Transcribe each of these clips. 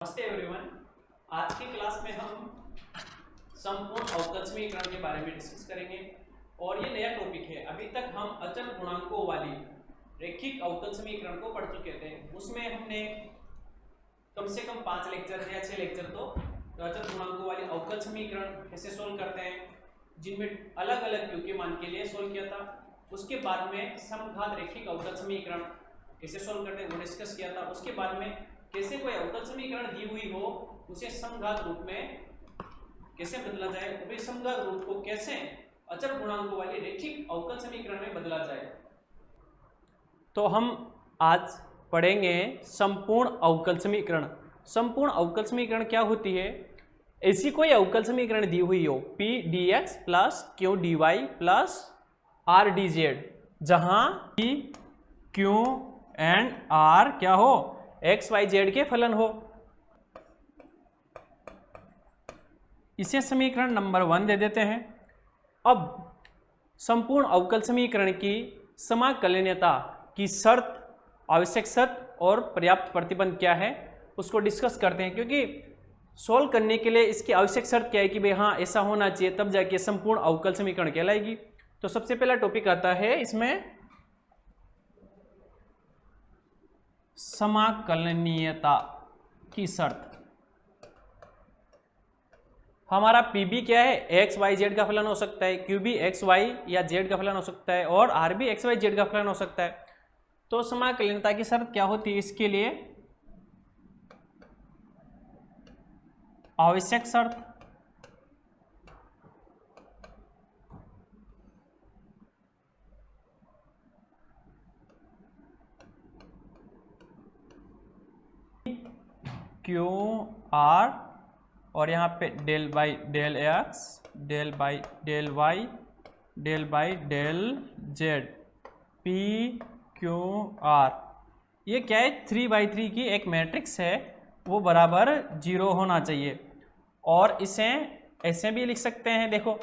नमस्ते एवरीवन। आज की क्लास में हम संपूर्ण अवकल समीकरण के बारे में डिस्कस करेंगे और ये नया टॉपिक है। अभी तक हम अचल गुणांकों वाली रैखिक अवकल समीकरण को पढ़ चुके थे। उसमें हमने कम से कम 5 लेक्चर या 6 लेक्चर तो अचल गुणांकों वाली अवकल समीकरण कैसे सोल्व करते हैं, जिनमें अलग अलग क्यू के मान के लिए सोल्व किया था। उसके बाद में समघात रैखिक अवकल समीकरण कैसे सोल्व करते हैं वो डिस्कस किया था। उसके बाद में कैसे कोई अवकल समीकरण दी हुई हो उसे समघात रूप में कैसे बदला जाए, वही समघात रूप को कैसे अचल गुणांकों वाली रैखिक अवकल समीकरण में बदला जाए। तो हम आज पढ़ेंगे संपूर्ण अवकल समीकरण। संपूर्ण अवकल समीकरण क्या होती है? ऐसी कोई अवकल समीकरण दी हुई हो P D X plus Q D Y plus R D Z, जहां पी क्यू एंड आर क्या हो, एक्स वाई जेड के फलन हो। इसे समीकरण नंबर 1 दे देते हैं। अब संपूर्ण अवकल समीकरण की समाकलनीयता की शर्त, आवश्यक शर्त और पर्याप्त प्रतिबंध क्या है उसको डिस्कस करते हैं, क्योंकि सोल्व करने के लिए इसकी आवश्यक शर्त क्या है कि भाई हाँ ऐसा होना चाहिए, तब जाके संपूर्ण अवकल समीकरण कहलाएगी। तो सबसे पहला टॉपिक आता है इसमें समाकलनीयता की शर्त। हमारा पी बी क्या है, एक्स वाई जेड का फलन हो सकता है, क्यू भी एक्स वाई या जेड का फलन हो सकता है और आर भी एक्स वाई जेड का फलन हो सकता है। तो समाकलनीयता की शर्त क्या होती है? इसके लिए आवश्यक शर्त क्यू आर और यहाँ पे del by del X, del by del Y, del by del Z, P Q R. ये क्या है? 3/3 की एक मैट्रिक्स है, वो बराबर 0 होना चाहिए। और इसे ऐसे भी लिख सकते हैं, देखो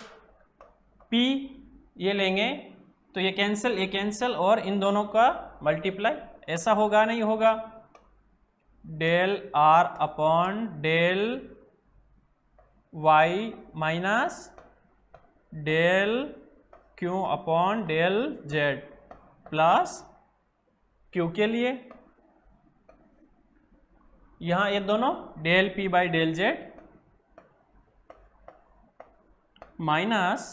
P ये लेंगे तो ये कैंसिल और इन दोनों का मल्टीप्लाई, ऐसा होगा नहीं होगा? Del R upon del Y minus del Q upon del Z plus Q के लिए यहां ये दोनों del P by del Z minus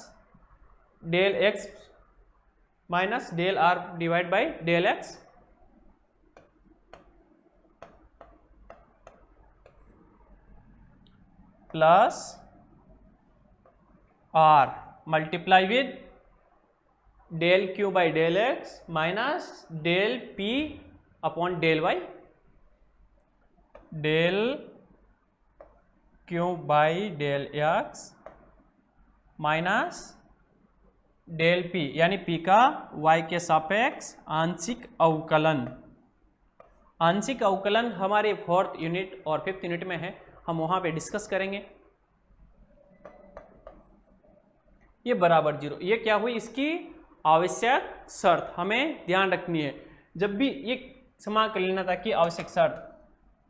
del X minus del R divide by del X plus R multiply with del Q by del X minus del P upon del Y, del Q by del X minus del P, यानी P का Y के सापेक्ष आंशिक अवकलन। आंशिक अवकलन हमारे 4th unit और 5th यूनिट में है, हम वहां पे डिस्कस करेंगे। ये बराबर 0, ये क्या हुई? इसकी आवश्यक शर्त हमें ध्यान रखनी है। जब भी ये समाकलनीयता की आवश्यक शर्त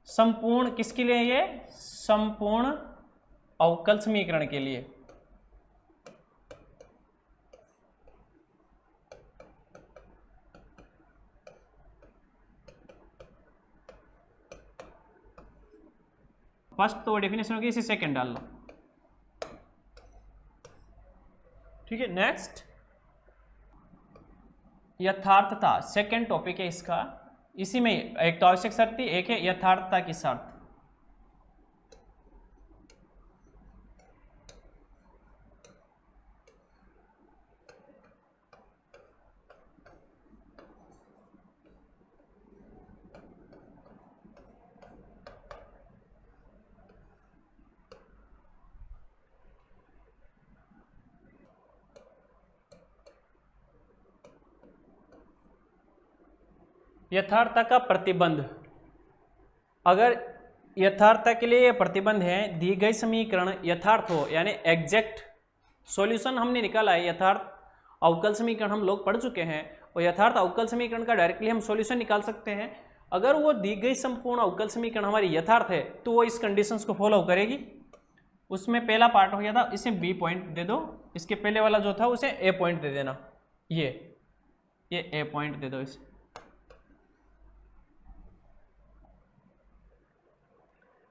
संपूर्ण किसके लिए? ये संपूर्ण अवकल समीकरण के लिए। फर्स्ट तो डेफिनेशन होगी, इसे सेकंड डाल लो, ठीक है। नेक्स्ट यथार्थता, सेकंड टॉपिक है इसका। इसी में एक तो आवश्यक शर्त थी, एक है यथार्थता की शर्त। यथार्थता का प्रतिबंध, अगर यथार्थता के लिए प्रतिबंध है, दी गई समीकरण यथार्थ हो यानी एग्जैक्ट सॉल्यूशन हमने निकाला है। यथार्थ अवकल समीकरण हम लोग पढ़ चुके हैं और यथार्थ अवकल समीकरण का डायरेक्टली हम सॉल्यूशन निकाल सकते हैं। अगर वो दी गई संपूर्ण अवकल समीकरण हमारी यथार्थ है तो वो इस कंडीशंस को फॉलो करेगी। उसमें पहला पार्ट हो गया था, इसे बी पॉइंट दे दो, इसके पहले वाला जो था उसे ए पॉइंट दे देना, ये ए पॉइंट दे दो इसे।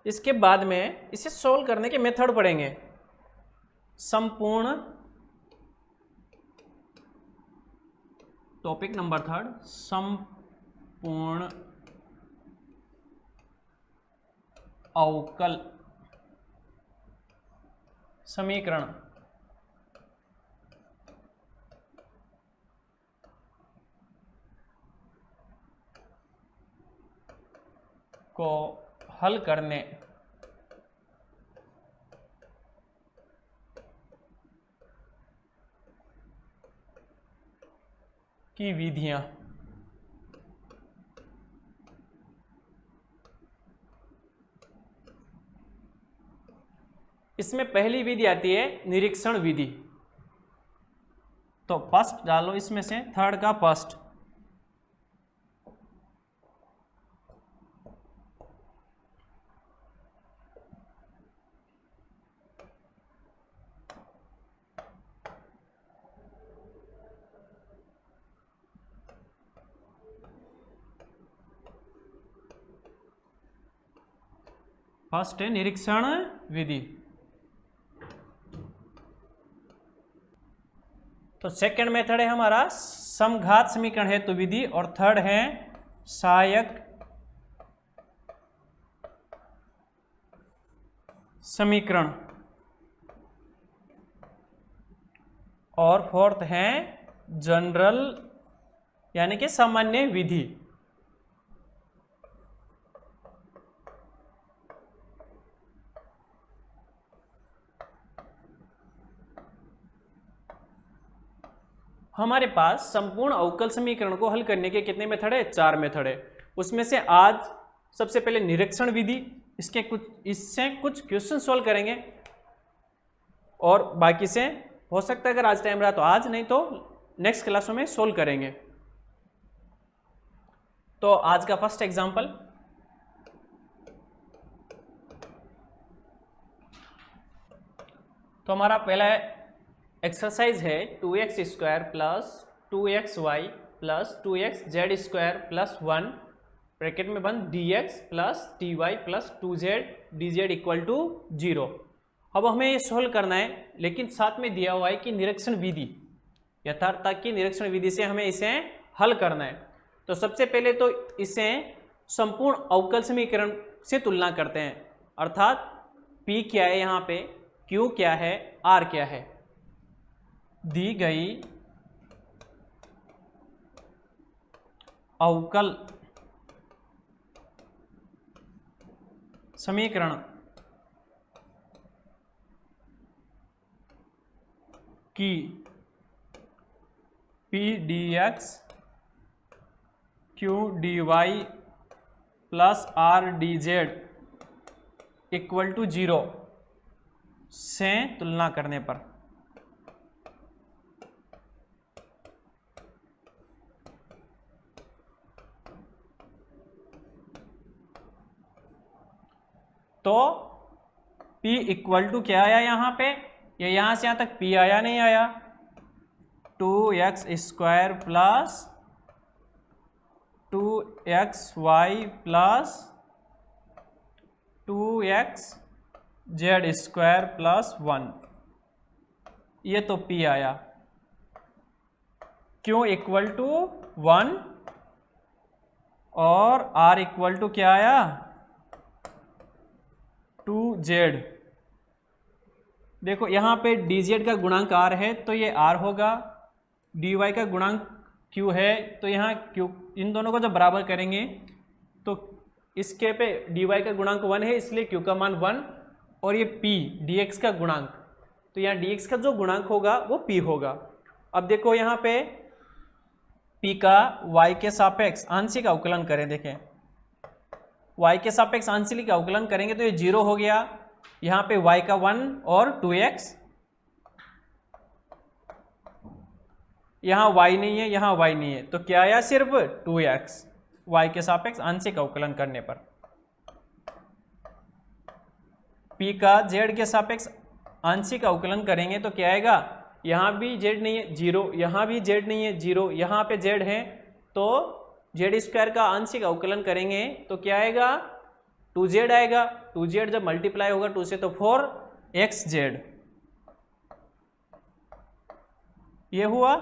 इसके बाद में इसे सोल्व करने के मेथड पढ़ेंगे। संपूर्ण, टॉपिक नंबर 3, संपूर्ण अवकल समीकरण को हल करने की विधियां। इसमें पहली विधि आती है निरीक्षण विधि, तो फर्स्ट डालो इसमें से, थर्ड का फर्स्ट। फर्स्ट है निरीक्षण विधि। तो सेकंड मेथड है हमारा समघात समीकरण हेतु विधि, और थर्ड है सहायक समीकरण, और फोर्थ है जनरल यानी कि सामान्य विधि। हमारे पास संपूर्ण अवकल समीकरण को हल करने के कितने मेथड है? 4 मेथड है। उसमें से आज सबसे पहले निरीक्षण विधि, इससे कुछ क्वेश्चन सॉल्व करेंगे, और बाकी से हो सकता है अगर आज टाइम रहा तो आज, नहीं तो नेक्स्ट क्लासों में सॉल्व करेंगे। तो आज का फर्स्ट एग्जांपल, तो हमारा पहला एक्सरसाइज है 2x² plus 2xy plus 2xz² plus 1 bracket में बंद dx plus dy plus 2z dz equal to 0। अब हमें ये सोल्व करना है, लेकिन साथ में दिया हुआ है कि निरीक्षण विधि, यथार्थता की निरीक्षण विधि से हमें इसे हल करना है। तो सबसे पहले तो इसे संपूर्ण अवकल समीकरण से तुलना करते हैं, अर्थात p क्या है यहाँ पे, q क्या है, r क्या है। दी गई अवकल समीकरण की p dx q dy plus r dz equal to 0 से तुलना करने पर तो P इक्वल टू क्या आया यहाँ पे, ये यहाँ से यहाँ तक P आया नहीं आया, 2x² plus 2xy plus 2xz² plus 1, ये तो P आया। Q इक्वल टू 1 और R इक्वल टू क्या आया, 2z। देखो यहाँ पे dz का गुणांक r है तो ये r होगा, dy का गुणांक q है तो यहाँ q, इन दोनों को जब बराबर करेंगे तो इसके पे dy का गुणांक 1 है इसलिए q का मान 1, और ये p dx का गुणांक, तो यहाँ dx का जो गुणांक होगा वो p होगा। अब देखो यहाँ पे p का y के सापेक्ष आंशिक अवकलन करें, देखें y के सापेक्ष आंशिक अवकलन करेंगे तो ये 0 हो गया, यहाँ पे y का 1 और 2x, यहाँ y नहीं है, यहाँ y नहीं है, तो क्या आया, सिर्फ 2x। y के सापेक्ष आंशिक अवकलन करने पर। p का z के सापेक्ष आंशिक अवकलन करेंगे तो क्या आएगा, यहाँ भी z नहीं है 0, यहाँ भी z नहीं है 0, यहाँ पे z है, तो z स्क्वायर का आंशिक अवकलन करेंगे तो क्या आएगा 2z आएगा। 2z जब मल्टीप्लाई होगा 2 से तो 4xz ये हुआ।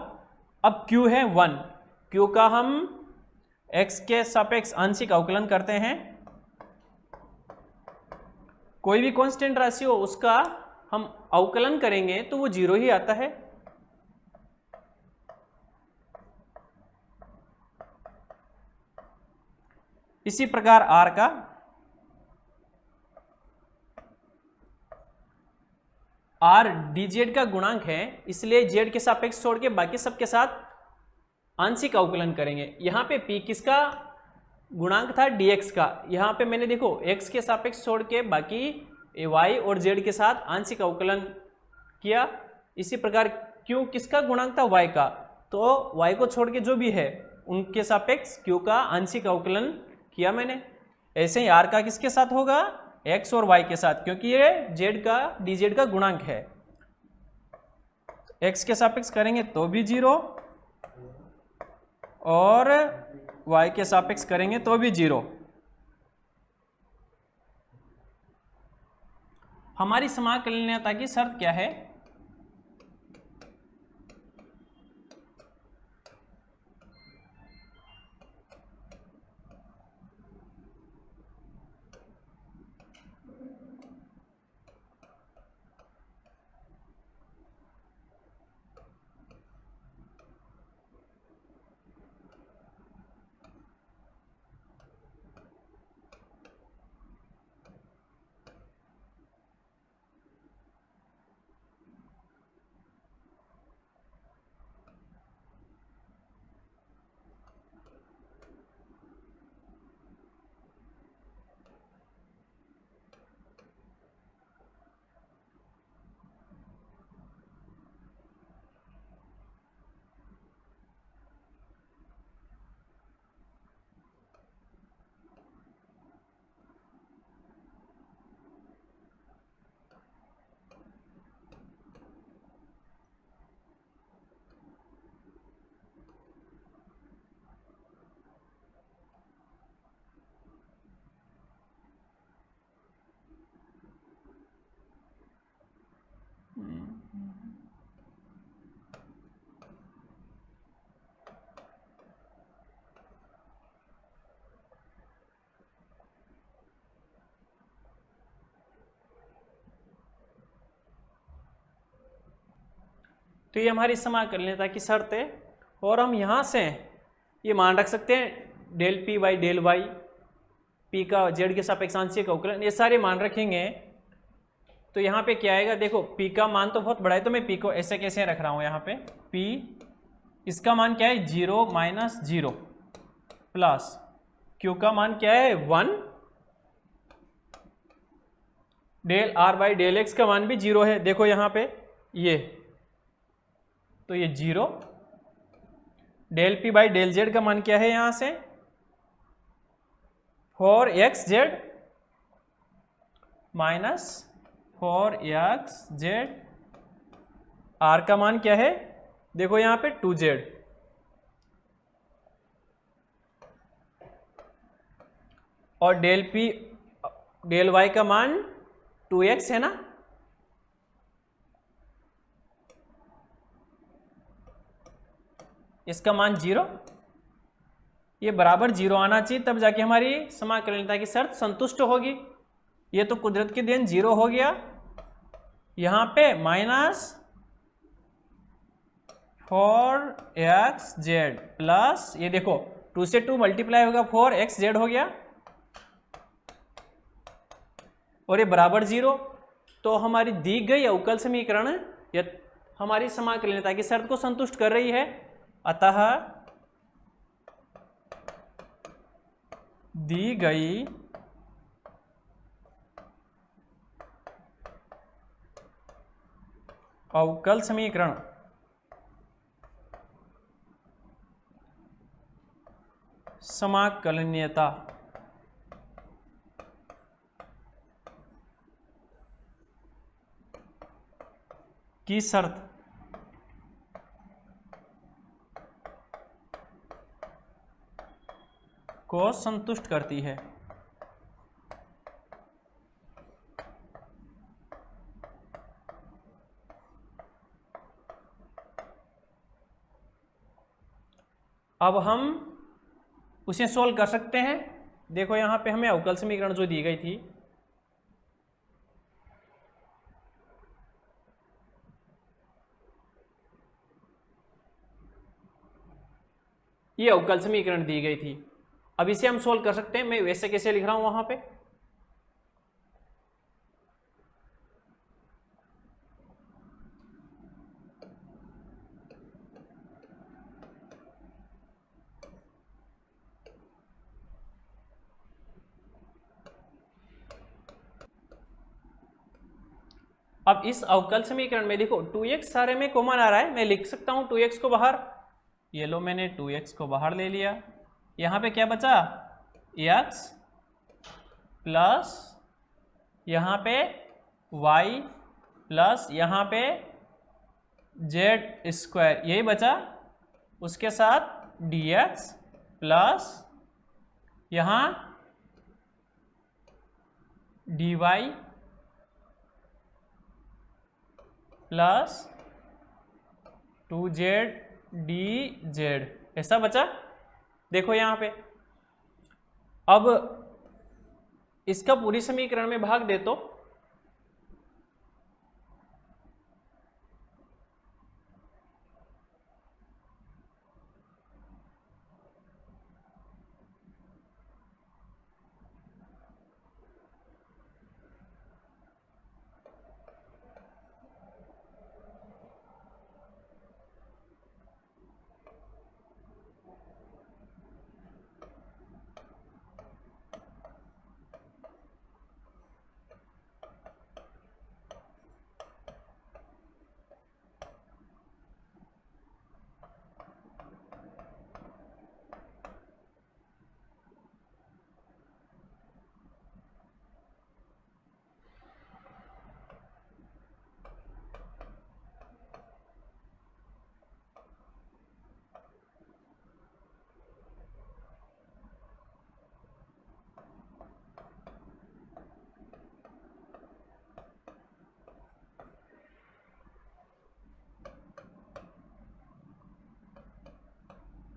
अब q है 1, q का हम x के सापेक्ष आंशिक अवकलन करते हैं। कोई भी कांस्टेंट राशि हो उसका हम अवकलन करेंगे तो वो 0 ही आता है। इसी प्रकार r का r dz का गुणांक है, इसलिए z के सापेक्ष छोड़ के बाकी सबके साथ आंशिक अवकलन करेंगे। यहाँ पे p किसका गुणांक था dx का, यहाँ पे मैंने देखो x के सापेक्ष छोड़ के बाकी y और z के साथ आंशिक अवकलन किया। इसी प्रकार q किसका गुणांक था y का, तो y को छोड़ के जो भी है उनके सापेक्ष q का आंशिक अवकलन किया मैंने। ऐसे ही r का किसके साथ होगा, x और y के साथ, क्योंकि ये z का dz का गुणांक है। x के सापेक्ष करेंगे तो भी 0 और y के सापेक्ष करेंगे तो भी 0। हमारी समाकलनीयता की शर्त क्या है, तो ये हमारी समाकलनीयता की शर्त है। और हम यहाँ से ये मान रख सकते हैं del P by del Y, P का जेड के सापेक्ष आंशिक अवकलन, ये सारे मान रखेंगे तो यहाँ पे क्या आएगा, देखो पी का मान तो बहुत बड़ा है तो मैं पी को ऐसे कैसे रख रहा हूँ, यहाँ पे पी इसका मान क्या है 0 - 0 प्लस क्यू का मान क्या है 1, del R by del X का मान भी 0 है, देखो यहाँ पे ये तो ये 0, del P by del Z का मान क्या है यहाँ से 4xz माइनस 4xz, आर का मान क्या है देखो यहाँ पे 2z, और डेल पी डेल वाई का मान 2x है ना, इसका मान 0, ये बराबर 0 आना चाहिए तब जाके हमारी समाकलनीयता की शर्त संतुष्ट होगी। ये तो कुदरत की देन 0 हो गया, यहाँ पे माइनस 4xz प्लस ये देखो 2 से 2 मल्टीप्लाई होगा 4xz हो गया और ये बराबर 0। तो हमारी दी गई अवकल समीकरण या हमारी समाकलनीयता की शर्त को संतुष्ट कर रही है, अतः दी गई अवकल समीकरण समाकलनीयता की शर्त को संतुष्ट करती है। अब हम उसे सोल्व कर सकते हैं। देखो यहां पे हमें अवकल समीकरण जो दी गई थी, ये अवकल समीकरण दी गई थी। अब इसे हम सोल्व कर सकते हैं। मैं वैसे कैसे लिख रहा हूं वहां पे, अब इस अवकल समीकरण में देखो 2x सारे में कॉमन आ रहा है। मैं लिख सकता हूं 2x को बाहर, ये लो मैंने 2x को बाहर ले लिया। यहां पे क्या बचा, x प्लस यहां पे y प्लस यहां पे z स्क्वायर, यही बचा। उसके साथ dx प्लस यहां dy प्लस 2z dz, ऐसा बचा। देखो यहां पे अब इसका पूरी समीकरण में भाग दे तो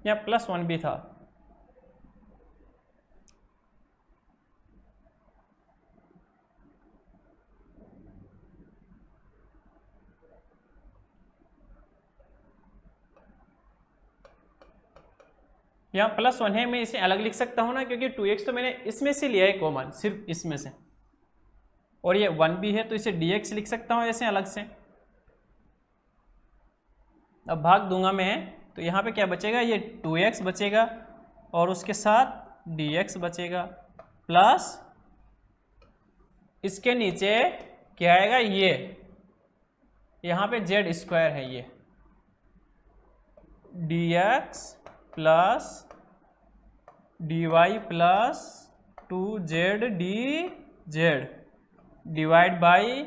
या +1 भी था। यहाँ +1 है, मैं इसे अलग लिख सकता हूँ ना, क्योंकि 2x तो मैंने इसमें से लिया है कॉमन, सिर्फ इसमें से, और ये 1 भी है तो इसे dx लिख सकता हूँ ऐसे अलग से। अब भाग दूंगा मैं तो यहाँ पे क्या बचेगा, ये 2x बचेगा और उसके साथ dx बचेगा, प्लस इसके नीचे क्या आएगा, ये यहाँ पे z स्क्वायर है, ये dx plus dy plus 2z dz divide by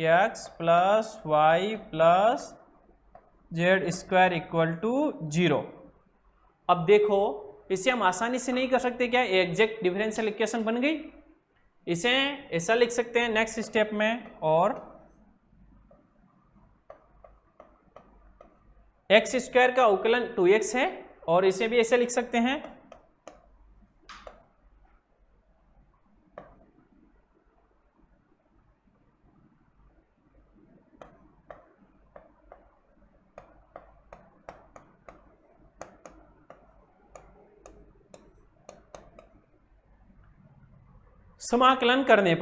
x plus y plus z square equal to 0। अब देखो इसे हम आसानी से नहीं कर सकते क्या, एग्जैक्ट डिफरेंशियल इक्वेशन बन गई। इसे ऐसा लिख सकते हैं नेक्स्ट स्टेप में, और x स्क्वायर का अवकलन 2x है, और इसे भी ऐसे लिख सकते हैं समाकलन करने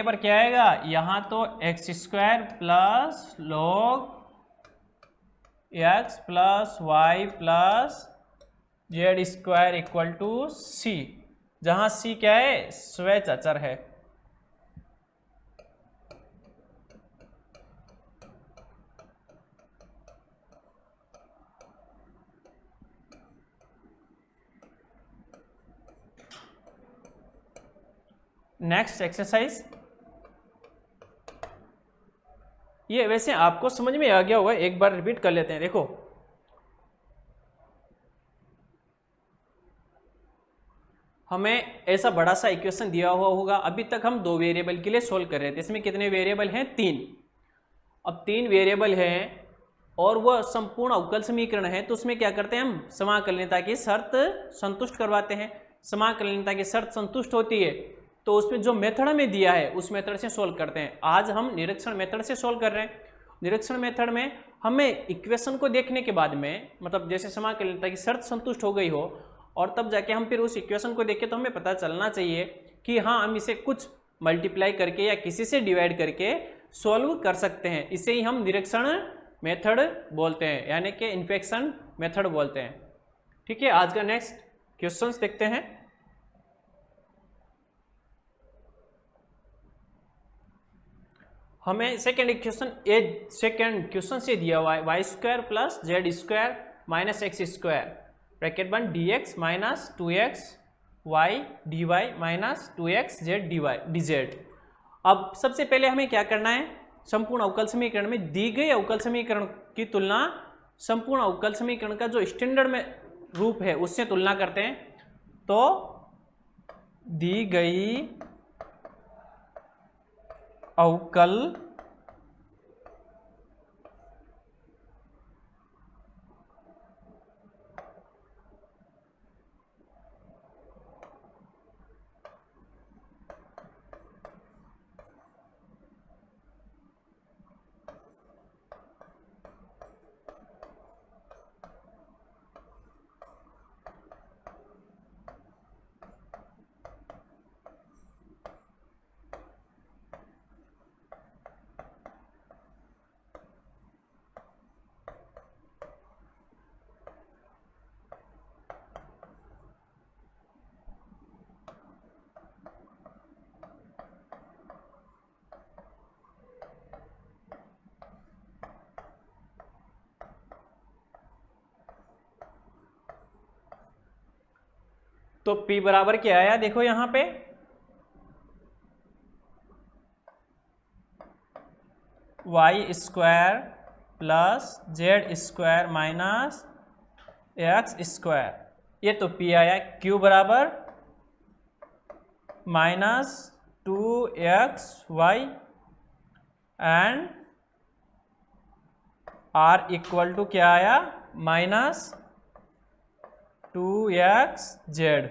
पर क्या आएगा, यहां तो x square plus log x plus y plus Z square equal to C, जहां सी क्या है, स्वैच अचर है। नेक्स्ट एक्सरसाइज, ये वैसे आपको समझ में आ गया होगा, एक बार रिपीट कर लेते हैं। देखो हमें ऐसा बड़ा सा इक्वेशन दिया हुआ होगा, अभी तक हम 2 वेरिएबल के लिए सोल्व कर रहे थे। इसमें कितने वेरिएबल हैं, 3। अब 3 वेरिएबल हैं और वह संपूर्ण अवकल समीकरण है, तो उसमें क्या करते हैं, हम समाकलनीयता की शर्त संतुष्ट करवाते हैं। समाकलनीयता की शर्त संतुष्ट होती है तो उसमें जो मेथड हमें दिया है उस मेथड से सोल्व करते हैं। आज हम निरीक्षण मेथड से सोल्व कर रहे हैं। निरीक्षण मेथड में हमें इक्वेशन को देखने के बाद में, मतलब जैसे समाकलनीयता की शर्त संतुष्ट हो गई हो और तब जाके हम फिर उस इक्वेशन को देखें, तो हमें पता चलना चाहिए कि हाँ हम इसे कुछ मल्टीप्लाई करके या किसी से डिवाइड करके सॉल्व कर सकते हैं। इसे ही हम निरीक्षण मेथड बोलते हैं, यानी कि इन्फेक्शन मेथड बोलते हैं। ठीक है, आज का नेक्स्ट क्वेश्चंस देखते हैं। हमें सेकेंड क्वेश्चन से दिया हुआ है Y square plus Z square minus X square bracket 1 dx minus 2x y dy minus 2x z dz। अब सबसे पहले हमें क्या करना है, संपूर्ण अवकल समीकरण में दी गई अवकल समीकरण की तुलना संपूर्ण अवकल समीकरण का जो स्टैंडर्ड में रूप है उससे तुलना करते हैं। तो दी गई अवकल तो P बराबर क्या आया, देखो यहां पे Y square plus Z square minus X square, ये तो P आया। Q बराबर minus 2xy and R equal to क्या आया, माइनस 2xz,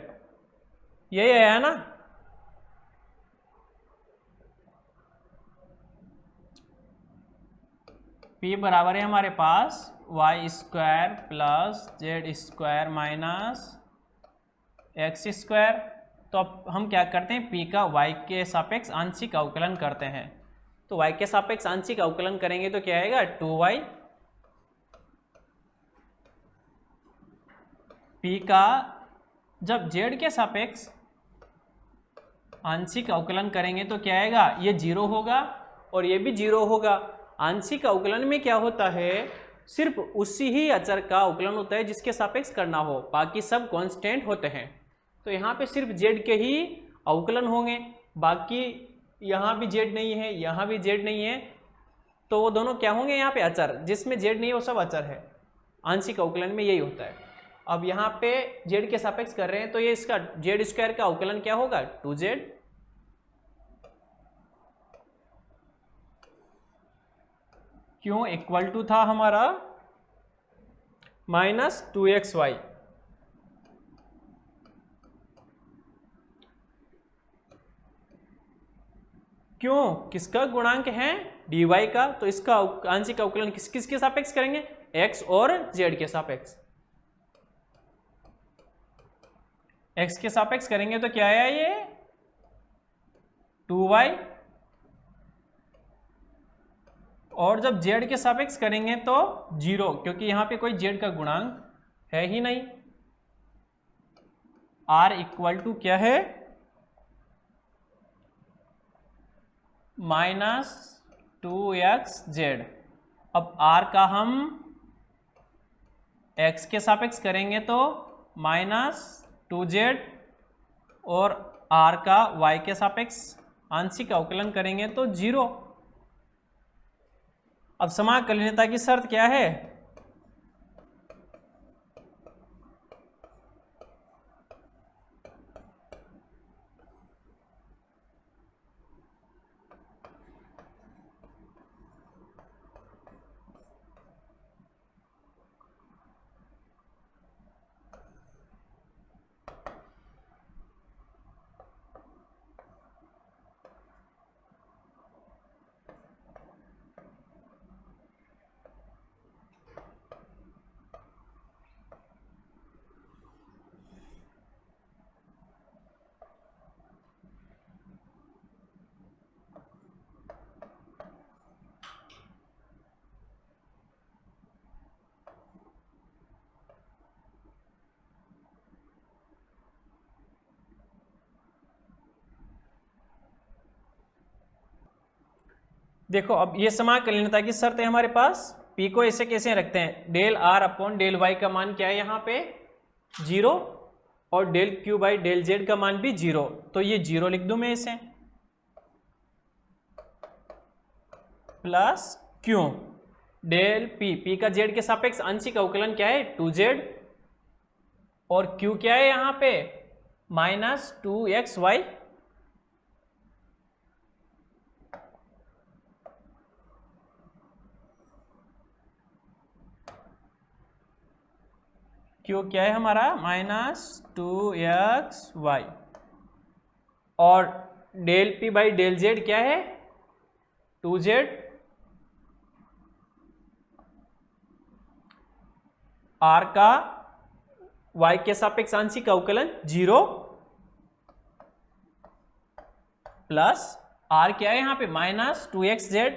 यही आया ना। P बराबर है हमारे पास Y square plus Z square minus X square. तो अब हम क्या करते हैं, P का y के सापेक्ष आंशिक अवकलन करते हैं। तो y के सापेक्ष आंशिक अवकलन करेंगे तो क्या आएगा, 2y। P का जब z के सापेक्ष आंशिक अवकलन करेंगे तो क्या आएगा, ये 0 होगा और ये भी 0 होगा। आंशिक अवकलन में क्या होता है, सिर्फ उसी ही अचर का अवकलन होता है जिसके सापेक्ष करना हो, बाकी सब कांस्टेंट होते हैं। तो यहाँ पे सिर्फ z के ही अवकलन होंगे, बाकी यहाँ भी z नहीं है, यहाँ भी z नहीं है, तो वो दोनों क्या होंगे, यहाँ पे अचर। जिसमें z नहीं है वो सब अचर है। आंशिक अवकलन में यही होता है। अब यहाँ पे z के सापेक्ष कर रहे हैं तो ये इसका z स्क्वायर का अवकलन क्या होगा, 2z। क्यों, इक्वल टू था हमारा माइनस 2xy। क्यों, किसका गुणांक है, dy का, तो इसका आंशिक अवकलन किसके सापेक्ष करेंगे, x और z के सापेक्ष। x के सापेक्ष करेंगे तो क्या आया, ये 2y, और जब z के सापेक्ष करेंगे तो 0, क्योंकि यहाँ पे कोई z का गुणांक है ही नहीं। r इक्वल टू क्या है, -2xz। अब r का हम x के सापेक्ष करेंगे तो -2z, और r का y के सापेक्ष आंशिक अवकलन करेंगे तो 0। अब समाकलनीयता की शर्त क्या है, देखो अब ये समाकलनीयता की शर्त है हमारे पास। P को ऐसे कैसे रखते हैं, del r upon del y का मान क्या है यहाँ पे 0, और del q by del z का मान भी 0, तो ये 0 लिख दूं मैं इसे, प्लस q डेल p का z के सापेक्ष आंशिक अवकलन क्या है 2z, और q क्या है यहाँ पे -2xy, क्यू क्या है हमारा -2xy, और del p by del z क्या है 2z, r का y के सापेक्ष आंशिक अवकलन 0, प्लस r क्या है यहाँ पे -2xz,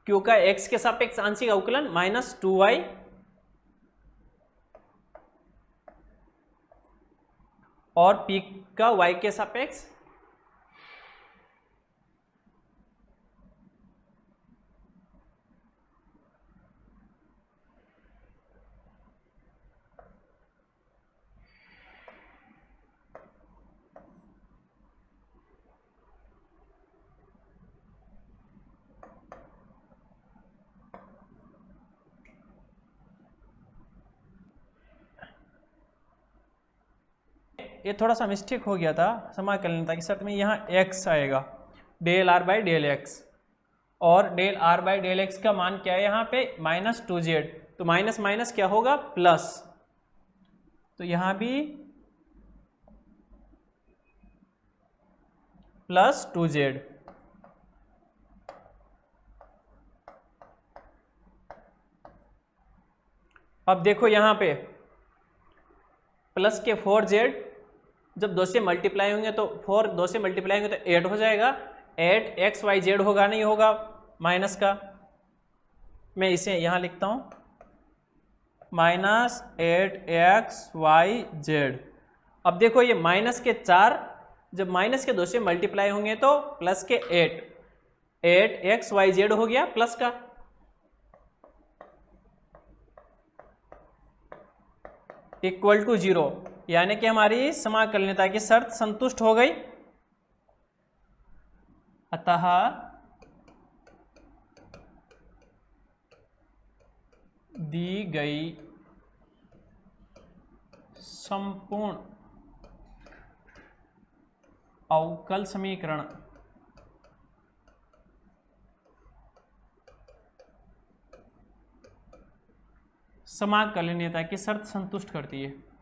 Q का x के सापेक्ष आंशिक अवकलन -2y, और P का y के सापेक्ष ये थोड़ा सा मिस्टेक हो गया था समाकलनीयता की शर्त में, यहाँ x आएगा del r by del x, और del r by del x का मान क्या है यहाँ पे -2z, तो माइनस माइनस क्या होगा प्लस, तो यहाँ भी +2z। अब देखो यहाँ पे प्लस के 4z जब 2 से मल्टीप्लाई होंगे तो 4 2 से मल्टीप्लाई होंगे तो 8 हो जाएगा, 8xyz होगा, नहीं होगा माइनस का, मैं इसे यहाँ लिखता हूँ -8xyz। अब देखो ये माइनस के 4 जब माइनस के 2 से मल्टीप्लाई होंगे तो प्लस के 8xyz हो गया प्लस का, इक्वल टू 0, यानी कि हमारी समाकलनीयता की शर्त संतुष्ट हो गई। अतः दी गई संपूर्ण अवकल समीकरण समाकलनीयता की शर्त संतुष्ट करती है।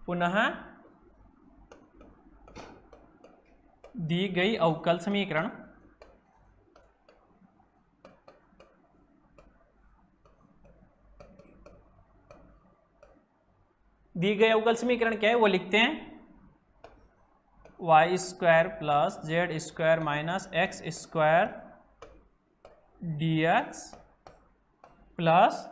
पुनः दी गई अवकल समीकरण क्या है वो लिखते हैं, Y square plus Z square minus X square D X plus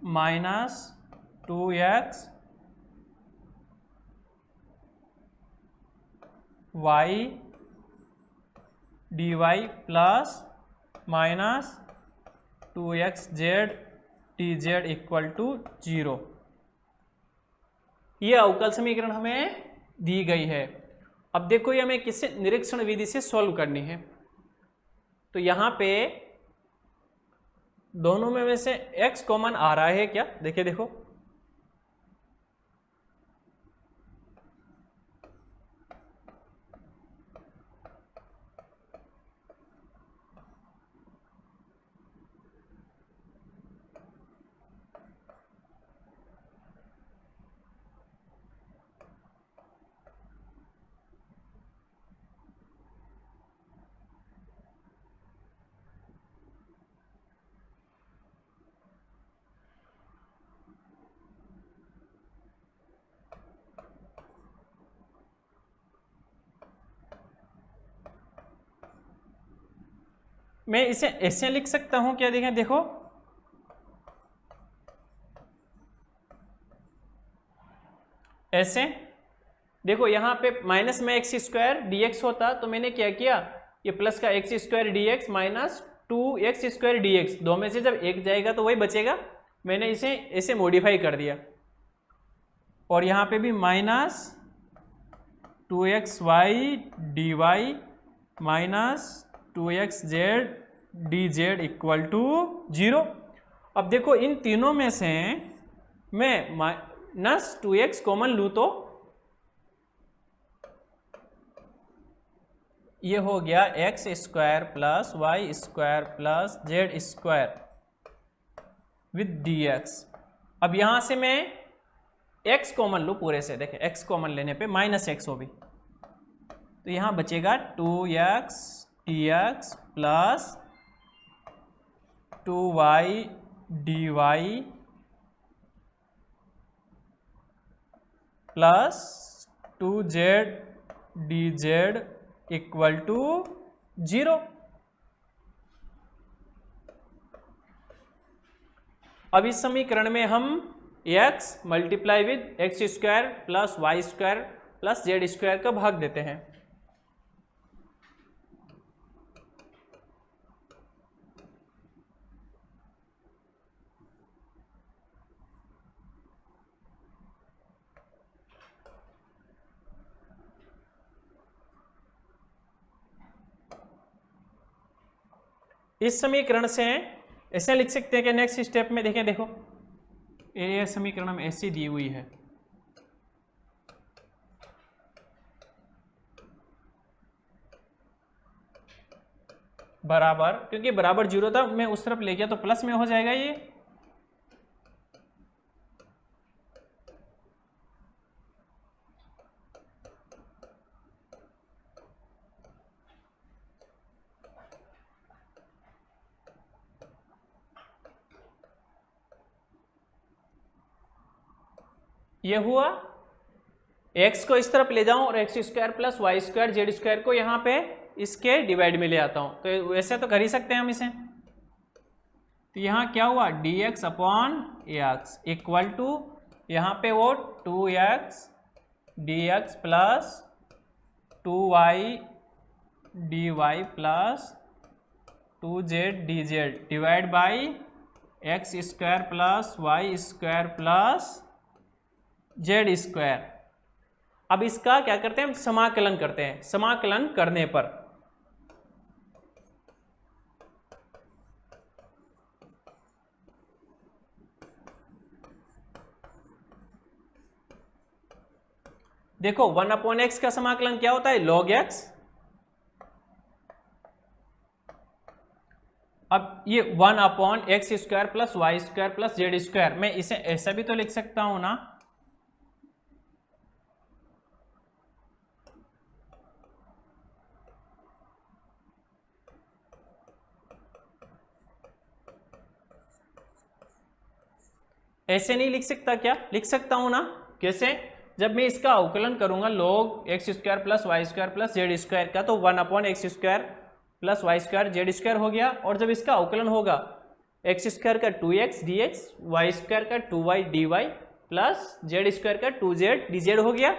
minus 2x Y D Y plus minus 2x Z D Z equal to 0। ये अवकल समीकरण हमें दी गई है। अब देखो ये हमें किससे, निरीक्षण विधि से सॉल्व करनी है। तो यहां पे दोनों में से x कॉमन आ रहा है क्या, देखिए देखो, मैं इसे ऐसे लिख सकता हूं क्या, देखें देखो, ऐसे देखो, यहां पे माइनस में एक्स स्क्वायर डी एक्स होता तो मैंने क्या किया, ये प्लस का x square D x minus 2x square D x, दो में से जब एक जाएगा तो वही बचेगा, मैंने इसे ऐसे मॉडिफाई कर दिया। और यहां पे भी minus 2x Y D Y minus 2x Z D Z equal to 0। अब देखो इन तीनों में से मैं माइनस 2x कॉमन लूँ तो ये हो गया X square plus Y square plus Z square with D X. अब यहां से मैं x कॉमन लूँ पूरे से, देखें x कॉमन लेने पे माइनस एक्स हो भी, तो यहां बचेगा 2x dx plus 2y dy plus 2z dz equal to 0। अब इस समीकरण में हम x multiply with X square plus Y square plus Z square का भाग देते हैं। इस समीकरण से ऐसे लिख सकते हैं कि नेक्स्ट स्टेप में देखें, देखो ये समीकरण में ऐसी दी हुई है, बराबर, क्योंकि बराबर 0 था, मैं उस तरफ ले गया तो प्लस में हो जाएगा। ये हुआ, x को इस तरफ ले जाऊं और X square plus Y square Z square को यहां पे इसके डिवाइड में ले आता हूं, तो वैसे तो कर ही सकते हैं हम इसे। तो यहां क्या हुआ, dx upon X equal to, यहां पे वो 2x dx plus 2y dy plus 2z dz divide by X square plus Y square plus Z square. अब इसका क्या करते हैं, हम समाकलन करते हैं। समाकलन करने पर देखो 1/x का समाकलन क्या होता है, log x ये 1/x² plus y² plus z², मैं इसे ऐसा भी तो लिख सकता हूं ना, ऐसे नहीं लिख सकता क्या? लिख सकता हूं ना। कैसे? जब मैं इसका अवकलन करूंगा log x² plus y² plus z² का, तो 1/x² प्लस y² z² हो गया, और जब इसका अवकलन होगा x² का 2x dx, y² का 2y dy प्लस z² का 2z dz हो गया।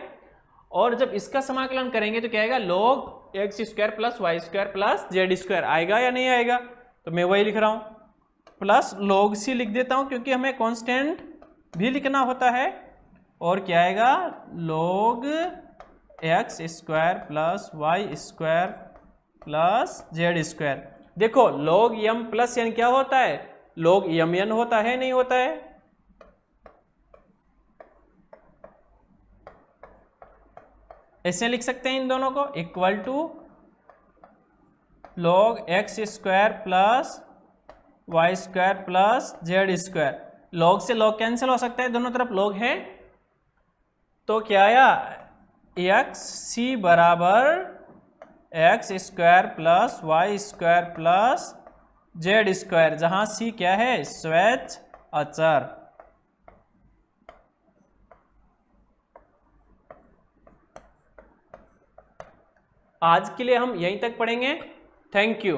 और जब इसका समाकलन करेंगे तो क्या आएगा? log x² plus y² plus z² आएगा या नहीं आएगा? तो मैं वही लिख रहा हूं, प्लस log c लिख देता हूं क्योंकि हमें कांस्टेंट भी लिखना होता है। और क्या आएगा? log x² plus y² plus z²। देखो log m प्लस n क्या होता है? log mn होता है, नहीं होता है? ऐसे लिख सकते हैं इन दोनों को, equal to log x² plus y² plus z²। log से log कैंसिल हो सकता है, दोनों तरफ log है, तो क्या आया? xc बराबर x² plus y² plus z², जहां c क्या है? स्वैच अचर। आज के लिए हम यहीं तक पढ़ेंगे। Thank you.